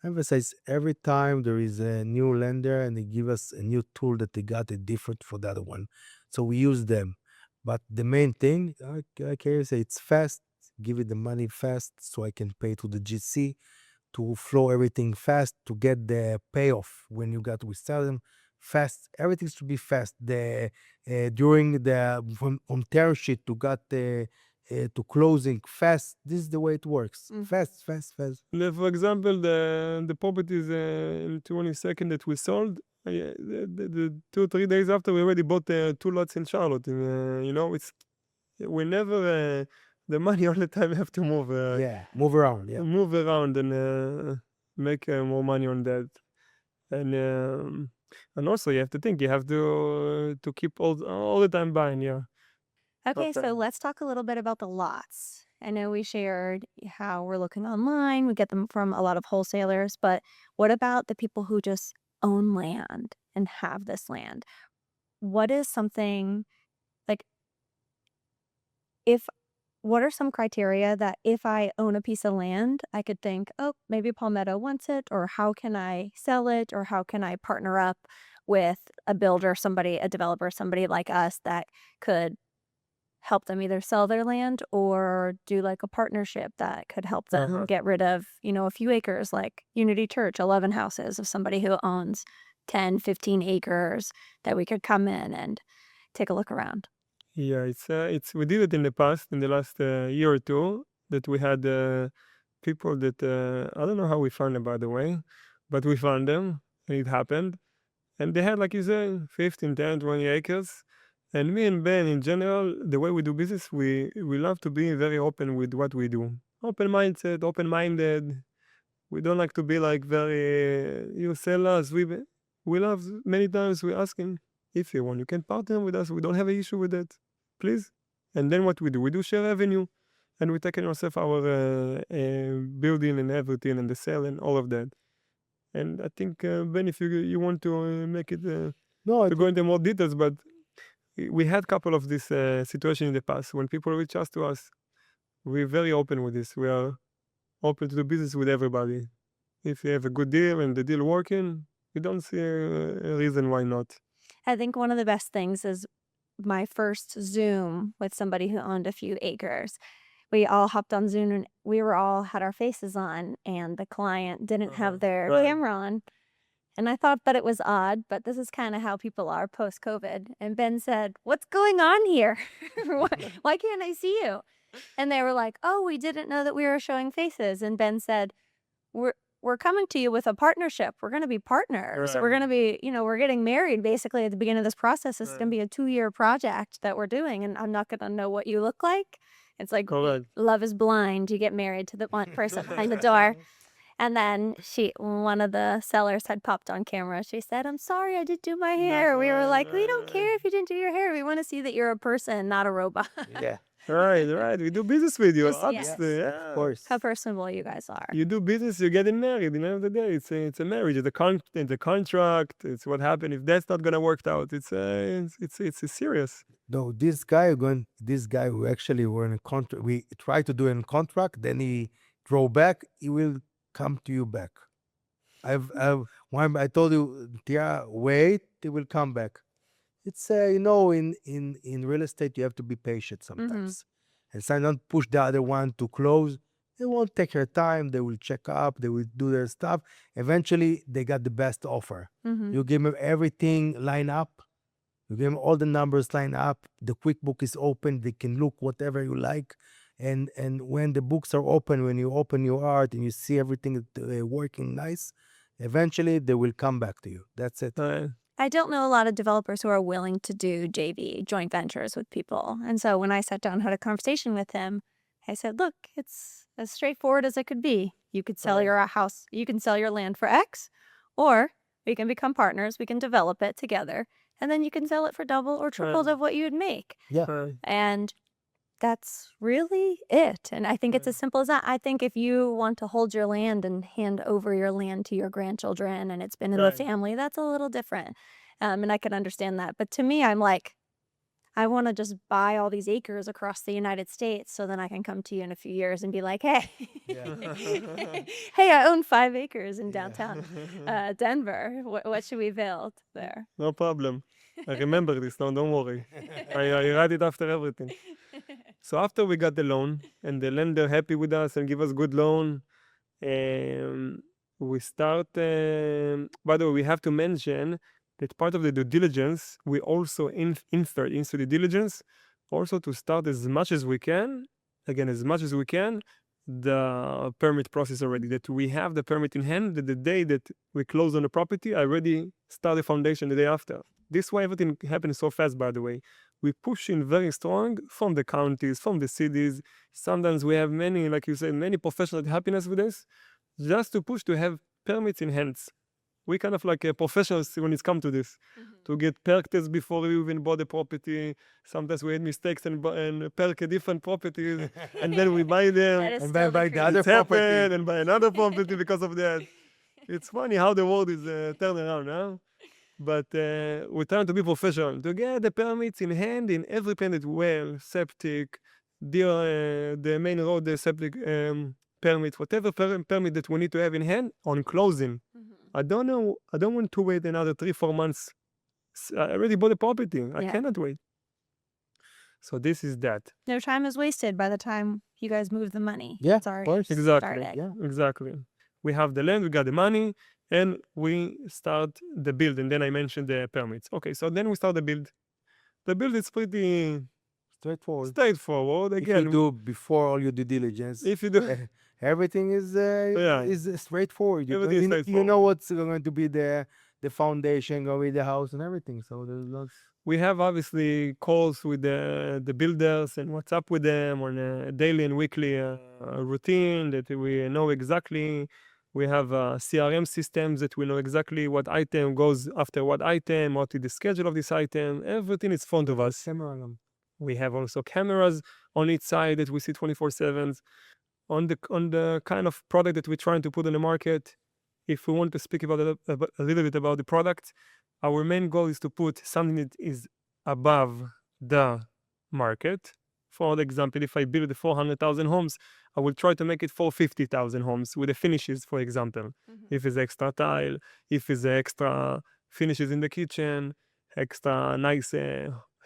emphasize. Every time there is a new lender and they give us a new tool that they got it different for the other one. So we use them. But the main thing, I can say it's fast. Give it the money fast so I can pay to the GC to flow everything fast to get the payoff when you got we sell them fast. Everything should be fast. During the from term sheet to got to closing fast. This is the way it works. Fast. For example, the properties in 22nd that we sold, the 2-3 days after we already bought 2 lots in Charlotte. It's we never the money all the time have to move. Move around. Yeah. Move around and make more money on that. And also you have to think, you have to keep all the time buying, yeah. Okay, Okay. so let's talk a little bit about the lots. I know we shared how we're looking online, we get them from a lot of wholesalers, but what about the people who just own land and have this land? What is something like if what are some criteria that if I own a piece of land, I could think, oh, maybe Palmetto wants it, or how can I sell it, or how can I partner up with a builder, somebody, a developer, somebody like us that could help them either sell their land or do like a partnership that could help them get rid of, a few acres, like Unity Church, 11 houses of somebody who owns 10, 15 acres that we could come in and take a look around. Yeah, it's we did it in the past, in the last year or two, that we had people that I don't know how we found them, by the way, but we found them, and it happened, and they had, like you say, 15, 10, 20 acres. And me and Ben, in general, the way we do business, we love to be very open with what we do, open mindset, open minded. We don't like to be like very you sell us. We love many times we ask him if you want, you can partner with us. We don't have an issue with that, please. And then what we do, we do share revenue, and we take care ourselves our building and everything and the sale and all of that. And I think Ben, if you want to make it No, I to go into more details, but we had a couple of this situation in the past when people reach out to us. We're very open with this. We are open to do business with everybody. If you have a good deal and the deal working, we don't see a reason why not. I think one of the best things is my first Zoom with somebody who owned a few acres. We all hopped on Zoom and we were all had our faces on, and the client didn't have their Right. camera on. And I thought that it was odd, but this is kind of how people are post COVID. And Ben said, "What's going on here? Why can't I see you?" And they were like, "Oh, we didn't know that we were showing faces." And Ben said, "We're we're coming to you with a partnership. We're going to be partners. We're Right. going to be, we're getting married basically at the beginning of this process. It's going to be a 2-year project that we're doing, and I'm not going to know what you look like." It's like Correct. love is blind. You get married to the one person behind the door. And then one of the sellers had popped on camera. She said, "I'm sorry, I didn't do my hair." We were like, "We don't care if you didn't do your hair. We want to see that you're a person, not a robot." yeah, Right. We do business with you. Just- yes. Obviously, of yeah. course. How personable you guys are. You do business, you're getting married. At the end of the day, it's a marriage. It's a contract. It's what happened if that's not gonna work out. It's serious. No, this guy who actually were in a contract, we tried to do a contract, then he drove back, he will come to you back. I told you, Tiara, wait, he will come back. It's in real estate you have to be patient sometimes, and so don't push the other one to close. They won't take their time. They will check up. They will do their stuff. Eventually, they got the best offer. You give them everything line up. You give them all the numbers line up. The QuickBook is open. They can look whatever you like. And when the books are open, when you open your art and you see everything working nice, eventually they will come back to you. That's it. I don't know a lot of developers who are willing to do JV, joint ventures with people. And so when I sat down and had a conversation with him, I said, "Look, it's as straightforward as it could be. You could sell your house, you can sell your land for X, or we can become partners, we can develop it together, and then you can sell it for double or triple of what you'd make." Yeah. And that's really it. And I think it's as simple as that. I think if you want to hold your land and hand over your land to your grandchildren and it's been in the Right. family, that's a little different. And I can understand that. But to me, I'm like, I want to just buy all these acres across the United States so then I can come to you in a few years and be like, "Hey, hey, I own 5 acres in downtown Denver. What should we build there?" No problem. I remember this now, don't worry. I write it after everything. So after we got the loan and the lender happy with us and give us good loan, we start, by the way, we have to mention that part of the due diligence, we also insert into the diligence, also to start as much as we can, the permit process already, that we have the permit in hand, that the day that we close on the property, I already start the foundation the day after. This way everything happens so fast, by the way. We push in very strong from the counties, from the cities. Sometimes we have many, like you said, many professionals helping us with this, just to push to have permits in hands. We kind of like professionals when it's come to this, to get perk tests before we even bought the property. Sometimes we had mistakes and perk a different properties, and then we buy them. That is And still buy the other It's property. happened, and buy another property because of that. It's funny how the world is turned around now. But we're trying to be professional, to get the permits in hand in every permit, well, septic, the main road, the septic permit, whatever permit that we need to have in hand on closing. I don't want to wait another 3-4 months. I already bought the property. I Yeah. cannot wait. So this is that. No time is wasted by the time you guys move the money. Yeah, It's already of course. Exactly. started. Yeah. Exactly. We have the land, we got the money, and we start the build. And then I mentioned the permits. Okay, so then we start the build. The build is pretty Straightforward. straightforward. If Again, you do before all your due diligence, if you do, everything is straightforward. Everything is You know straightforward. what's going to be the foundation, going to be the house and everything. So there's lots. we have obviously calls with the builders and what's up with them on a daily and weekly routine that we know exactly. We have CRM systems that we know exactly what item goes after what item, what is the schedule of this item. Everything is in front of us. Camera on them. We have also cameras on each side that we see 24/7 on the kind of product that we're trying to put on the market. If we want to speak about a little bit about the product, our main goal is to put something that is above the market. For example, if I build 400,000 homes, I will try to make it 450,000 homes with the finishes, for example. If it's extra tile, if it's extra finishes in the kitchen, extra nice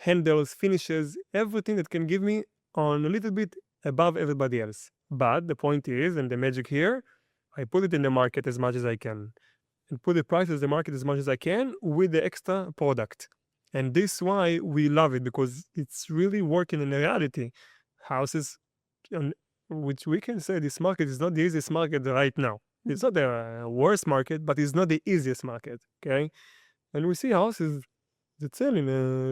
handles, finishes, everything that can give me on a little bit above everybody else. But the point is, and the magic here, I put it in the market as much as I can and put the price as the market as much as I can with the extra product. And this is why we love it, because it's really working in reality. Houses, which we can say this market is not the easiest market right now. It's not the worst market, but it's not the easiest market, okay? And we see houses that sell in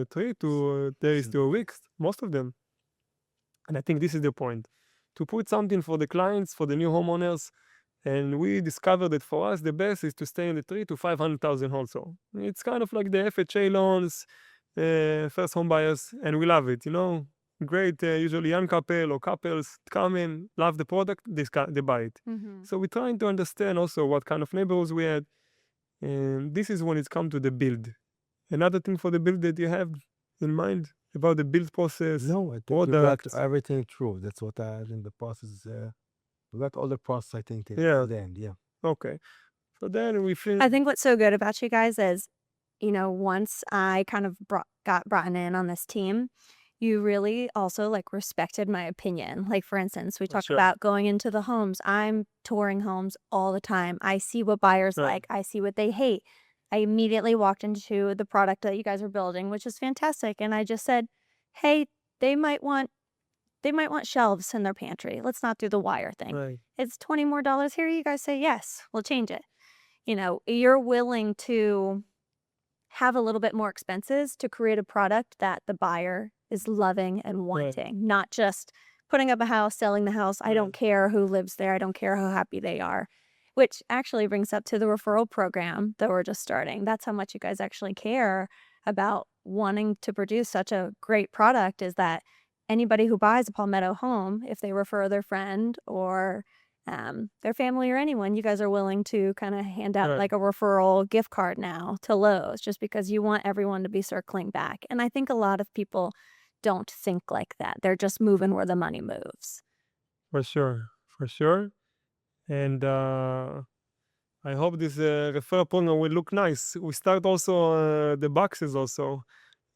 3 to 30 to a week, most of them. And I think this is the point, to put something for the clients, for the new homeowners. And we discovered that for us, the best is to stay in the 3 to 500,000 also. It's kind of like the FHA loans, first home buyers, and we love it, Great, usually young couple or couples come in, love the product, they buy it. So we're trying to understand also what kind of neighborhoods we had. And this is when it's come to the build. Another thing for the build that you have in mind about the build process? No, I think we got product. everything through. That's what I in the process. We got all the process, I think, Yeah. to the end. Yeah. Okay. So then we finish. I think what's so good about you guys is, once I kind of got brought in on this team, you really also respected my opinion. Like, for instance, we talk Sure. about going into the homes. I'm touring homes all the time. I see what buyers Right. like. I see what they hate. I immediately walked into the product that you guys are building, which is fantastic. And I just said, hey, they might want shelves in their pantry. Let's not do the wire thing. Right. It's $20 more here. You guys say, yes, we'll change it. You're willing to have a little bit more expenses to create a product that the buyer is loving and wanting, not just putting up a house, selling the house. I don't care who lives there. I don't care how happy they are, which actually brings up to the referral program that we're just starting. That's how much you guys actually care about wanting to produce such a great product, is that anybody who buys a Palmetto home, if they refer their friend or their family or anyone, you guys are willing to kind of hand out Right. like a referral gift card now to Lowe's, just because you want everyone to be circling back. And I think a lot of people don't think like that. They're just moving where the money moves. For sure. For sure. And I hope this referral program will look nice. We start also the boxes also.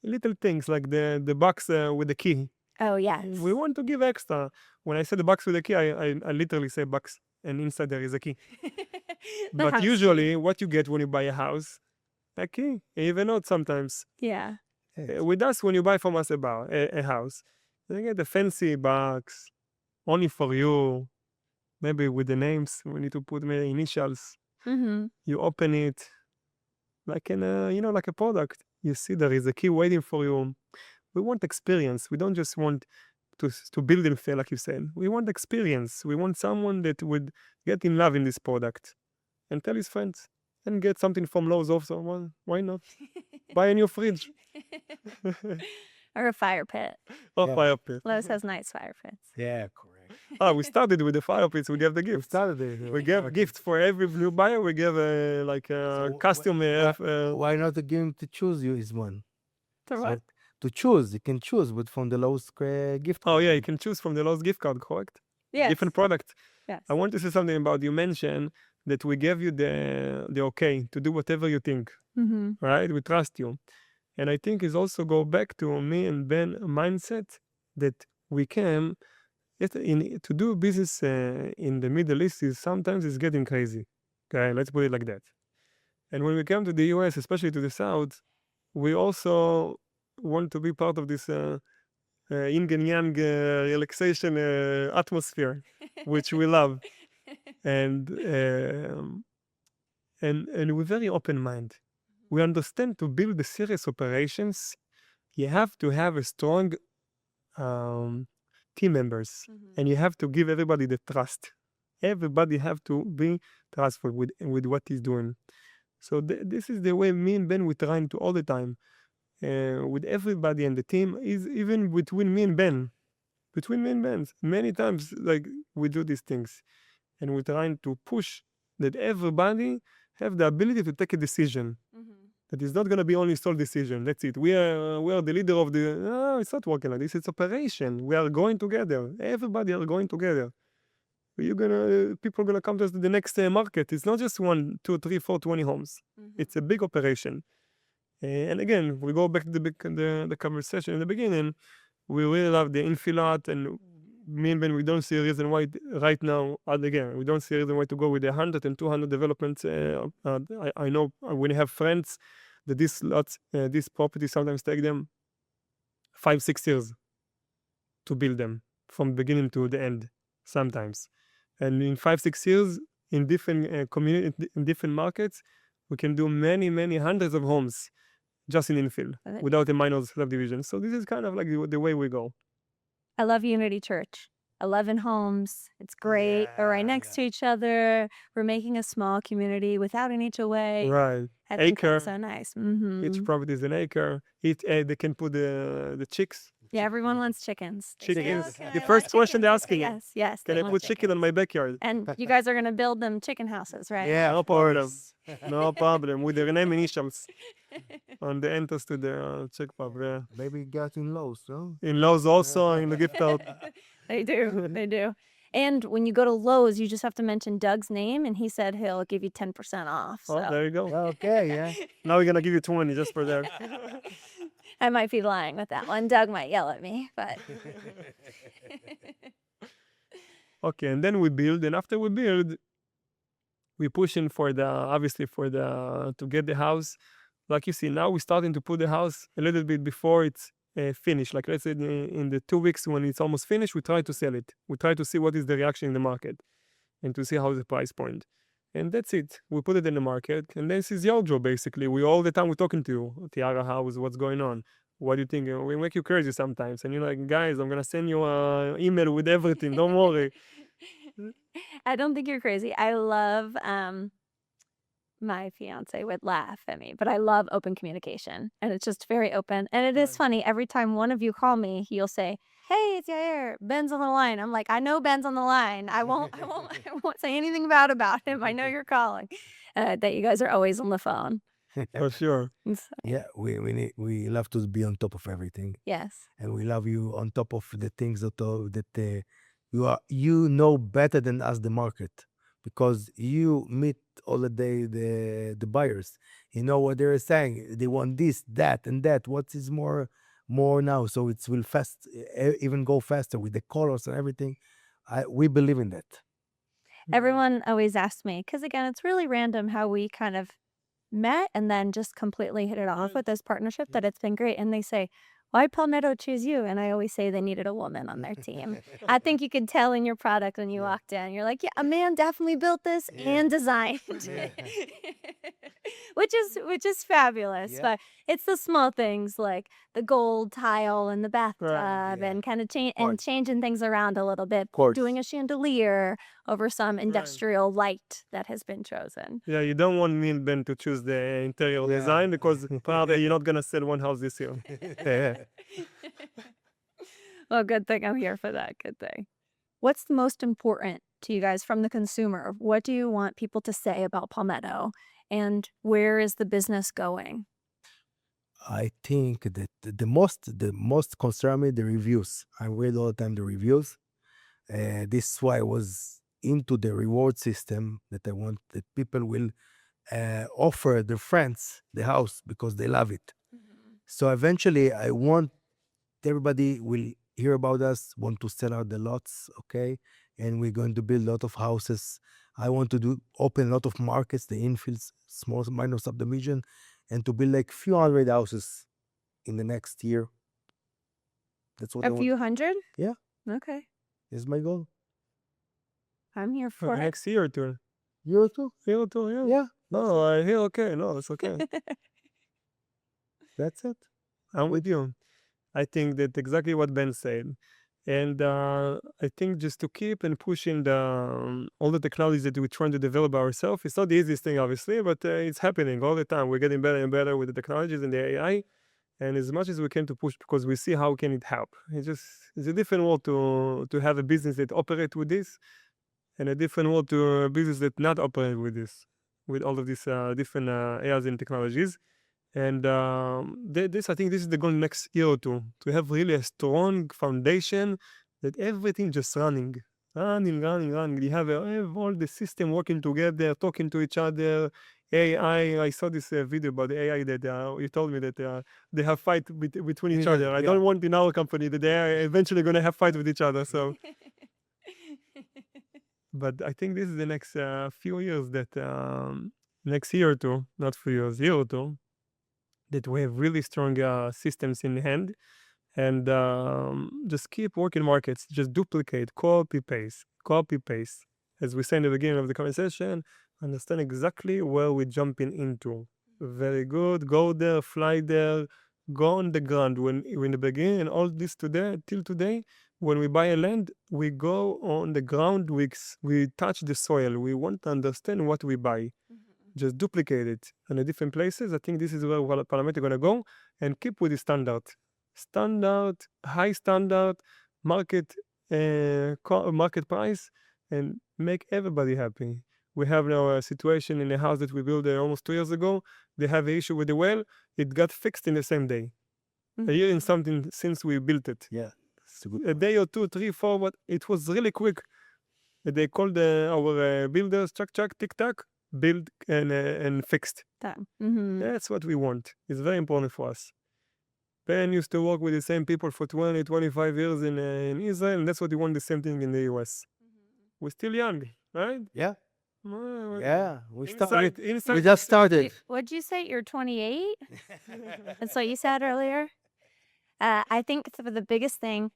Little things like the box with the key. Oh, yes. We want to give extra. When I say the box with the key, I literally say box, and inside there is a key. The But house usually, what you get when you buy a house, a key, even not sometimes. Yeah. With us, when you buy from us a house, you get the fancy box, only for you, maybe with the names. We need to put maybe initials. Mm-hmm. You open it like like a product. You see there is a key waiting for you. We want experience. We don't just want to build and fail, like you said. We want experience. We want someone that would get in love in this product and tell his friends. and get something from Lowe's also. Well, why not? Buy a new fridge Or a fire pit. or Yeah. fire pit. Lowe's has nice fire pits. Yeah, correct. We started with the fire pits. We gave the We gift. started it. We gave gifts for every new buyer. We gave like a So custom. why not give him to choose you is one? To So what? to choose, you can choose, but from the lowest gift. Oh yeah, you can choose from the Lowe's gift card, correct? Yes. Different product. Yes. I want to say something about you mentioned that we gave you the okay to do whatever you think, Mm-hmm. right? We trust you, and I think it's also go back to me and Ben mindset that we can. To do business in the Middle East is sometimes it's getting crazy. Okay, let's put it like that. And when we come to the US, especially to the South, we also want to be part of this yin and yang relaxation atmosphere, which we love, and we're very open mind. We understand to build the serious operations, you have to have a strong team members, and you have to give everybody the trust. Everybody have to be trustful with what he's doing. So this is the way me and Ben we trying to all the time with everybody in the team. Is even between me and Ben, many times like we do these things, and we're trying to push that everybody have the ability to take a decision. That is not going to be only sole decision. That's it. We are the leader of the. No, it's not working like this. It's operation. We are going together. Everybody are going together. People gonna come to the next market. It's not just 1, 2, 3, 4, 20 homes. It's a big operation. And again, we go back to the conversation in the beginning. We really love the infill lot, and me and Ben, we don't see a reason why right now. Again, we don't see a reason why to go with 100 and 200 developments. I know when you have friends that these properties sometimes take them 5-6 years to build them from beginning to the end. Sometimes, and in 5-6 years, in different community, in different markets, we can do many hundreds of homes just in infill without a minor subdivision. So this is kind of like the way we go. I love Unity Church. 11 homes. It's great. We're right next to each other. We're making a small community without an HOA. Right. I think Acre. that's so nice. Mm-hmm. Each property is an acre. They can put the chicks. Yeah, everyone wants chickens. They say, Chickens. "Oh, can The I first want question they're chickens?" asking you. Yes. Can they I want put chicken on chickens. my backyard? And you guys are going to build them chicken houses, right? Yeah, No of problem. course. No problem. With the name initials on the entrance to the chick pub. Yeah. Maybe got in Lowe's, no? In Lowe's also in the gift card. They do. They do. And when you go to Lowe's, you just have to mention Doug's name, and he said he'll give you 10% off. Oh, So there you go. Okay, yeah. Now we're gonna give you 20 just for that. I might be lying with that one. Doug might yell at me, but Okay, and then we build, and after we build, we pushing for to get the house. Like you see, now we're starting to put the house a little bit before it's finished. Like let's say in the 2 weeks when it's almost finished, we try to sell it. We try to see what is the reaction in the market, and to see how the price point. And that's it. We put it in the market, and this is your job basically. We all the time we're talking to you, Tiara, what's going on? What do you think? We make you crazy sometimes, and you're like, guys, I'm gonna send you an email with everything. Don't worry. I don't think you're crazy. I love my fiance would laugh at me, but I love open communication, and it's just very open. And it is funny. Every time one of you call me, you'll say, "Hey, it's Yair. Ben's on the line." I'm like, "I know Ben's on the line. I won't say anything about him. I know you're calling." That you guys are always on the phone. For sure. Yeah, we love to be on top of everything, Yes. and we love you on top of the things that you know better than us the market, because you meet all the day the buyers. You know what they're saying. They want this, that, and that. What is more now? So it will even go faster with the colors and everything. We believe in that. Everyone always asks me, because again, it's really random how we kind of met and then just completely hit it off with this partnership, that it's been great. And they say, "Why Palmetto choose you?" And I always say they needed a woman on their team. I think you could tell in your product when you walked in. You're like, "Yeah, a man definitely built this and designed." which is fabulous. Yeah. But it's the small things like the gold tile in the bathtub Yeah. and kind of Course. changing things around a little bit, Course. doing a chandelier over some industrial light that has been chosen. Yeah, you don't want me and Ben to choose the interior Yeah. design because probably you're not gonna sell one house this year. Well, good thing I'm here for that. Good thing. What's the most important to you guys from the consumer? What do you want people to say about Palmetto? And where is the business going? I think that the most concern me the reviews. I read all the time the reviews. This is why I was into the reward system, that I want that people will offer their friends the house because they love it. So eventually, I want everybody will hear about us, want to sell out the lots, okay? And we're going to build a lot of houses. I want to open a lot of markets, the infills, small minor subdivision, and to build like few hundred houses in the next year. That's what I A want. few hundred? Yeah. Okay. Is my goal. I'm here For for it. next year or two. You too? Year or two, yeah. Yeah. No, I hear okay. No, it's okay. That's it. I'm with you. I think that exactly what Ben said. And I think just to keep and pushing all the technologies that we're trying to develop ourselves, it's not the easiest thing, obviously, but it's happening all the time. We're getting better and better with the technologies and the AI. And as much as we can to push, because we see how can it help. It's a different world to have a business that operate with this, and a different world to a business that not operate with this, with all of these different AIs and technologies. And I think this is the goal next year or two, to have really a strong foundation that everything just running. You have all the system working together, talking to each other. AI, I saw this video about the AI that you told me that they have fight between each other. I Yeah. don't want in our company that they are eventually going to have fight with each other. So, but I think this is the next few years that next year or two, not few years, year or two, that we have really strong systems in hand, and just keep working markets, just duplicate, copy paste. As we said in the beginning of the conversation, understand exactly where we're jumping into. Very good. Go there, fly there, go on the ground. When in the beginning and all this today till today, when we buy a land, we go on the ground, we touch the soil. We want to understand what we buy. Just duplicate it in the different places. I think this is where Palmetto gonna go, and keep with the high standard, market market price, and make everybody happy. We have now a situation in a house that we built almost 2 years ago. They have an issue with the well. It got fixed in the same day. A year and something since we built it. Yeah. It's a good A point. day or two, three, four, but it was really quick. They called our builders, chuck, tick tack, build and fixed. That's what we want. It's very important for us. Ben used to work with the same people for 20, 25 years in Israel, and that's what we want, the same thing in the US. We're still young, right? Yeah. Well, Yeah. We started. inside We just started. What'd you say? You're 28? That's what you said earlier. I think the biggest thing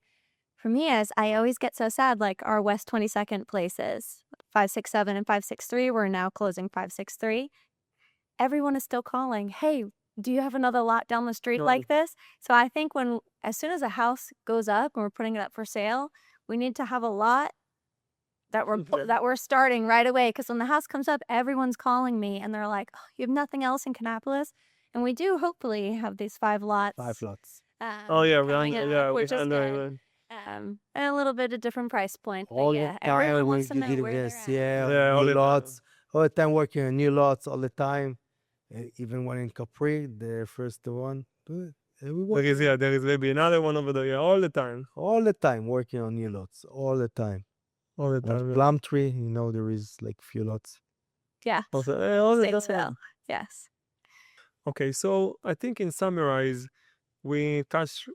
for me is I always get so sad, like our West 22nd places, 567 and 563. We're now closing 563. Everyone is still calling, hey, do you have another lot down the street like this? So I think as soon as a house goes up and we're putting it up for sale, we need to have a lot that we're starting right away. Because when the house comes up, everyone's calling me and they're like, oh, you have nothing else in Kannapolis? And we do hopefully have these 5 lots. 5 lots. Oh yeah, coming up, which is good. right. And a little bit of different price point. But All yeah, the time everyone we wants to know did where this. they're at. Yeah, all New the time. lots. All the time working on new lots all the time. Even one in Capri, the first one. We work There is maybe another one over there. Yeah, all the time. all the time working on new lots. All the time. All the On time. Plum Tree, there is like few lots. Yeah, Also, all the time. Statesville. Yes. Okay, so I think in summarize, we touched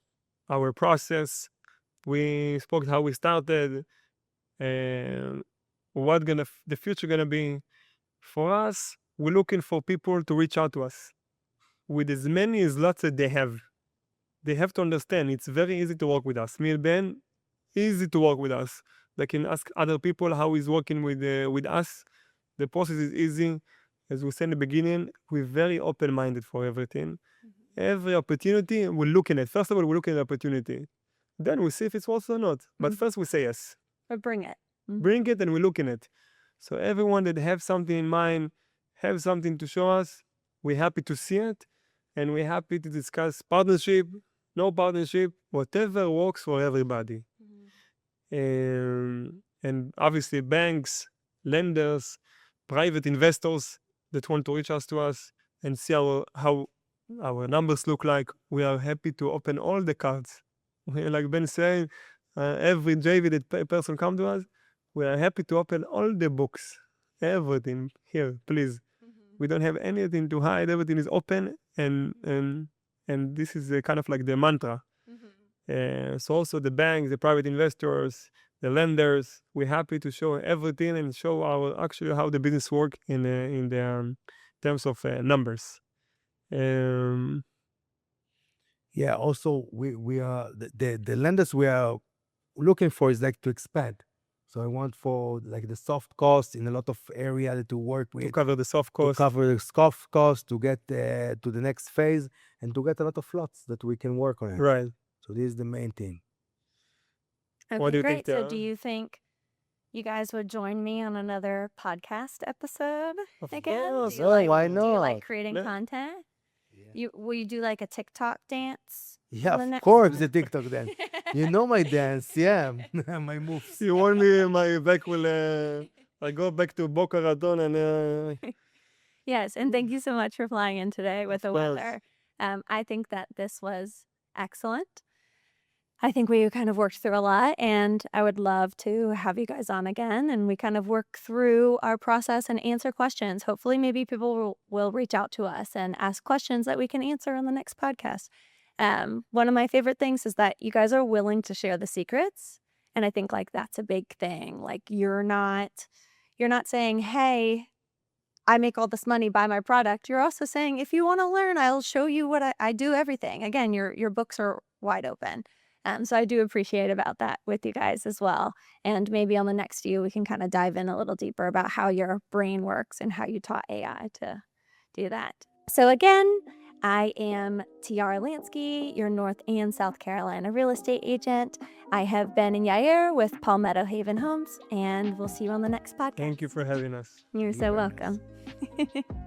our process. We spoke how we started, and what the future gonna be. For us, we're looking for people to reach out to us with as many lots that they have. They have to understand it's very easy to work with us. Me and Ben, easy to work with us. They can ask other people how he's working with us. The process is easy. as we said in the beginning, we're very open-minded for everything. Every opportunity, we look in it. First of all, we look at the opportunity. Then we see if it's worth or not. But first we say yes. Or bring it. Bring it and we look in it. So everyone that have something in mind, have something to show us, we're happy to see it. And we're happy to discuss partnership, no partnership, whatever works for everybody. And obviously banks, lenders, private investors that want to reach us to us and see how our numbers look like. We are happy to open all the cards. Like Ben said, every JV that person come to us, we are happy to open all the books, everything here, please. We don't have anything to hide. Everything is open, and this is kind of like the mantra. So also the banks, the private investors, the lenders, we're happy to show everything and show actually how the business work in the terms of numbers. Yeah, also we are the lenders we are looking for is like to expand. So I want for like the soft cost in a lot of area to work with, To cover the soft to cost. cover the soft cost, to get to the next phase, and to get a lot of lots that we can work on it. Right. So this is the main thing. Okay, What do you great. think, So Tiara? do you think you guys would join me on another podcast episode Of again? course. Do you Oh, why do you like not? creating Yeah. content? Yeah, Will you do like a TikTok dance? yeah, the of next course, one? the TikTok dance. You know my dance, yeah, my moves. You want me, my back will, I go back to Boca Raton and Yes, and thank you so much for flying in today with the course. weather. I think that this was excellent. I think we kind of worked through a lot, and I would love to have you guys on again, and we kind of work through our process and answer questions. Hopefully, maybe people will reach out to us and ask questions that we can answer on the next podcast. One of my favorite things is that you guys are willing to share the secrets, and I think like that's a big thing. Like you're not saying, "Hey, I make all this money, buy my product." You're also saying, if you want to learn, I'll show you what I do everything. Again, your books are wide open. So I do appreciate about that with you guys as well. And maybe on the next few, we can kind of dive in a little deeper about how your brain works and how you taught AI to do that. So again, I am Tiara Lansky, your North and South Carolina real estate agent. I have been in Yair with Palmetto Haven Homes, and we'll see you on the next podcast. Thank you for having us. You're Thank you so very much. welcome.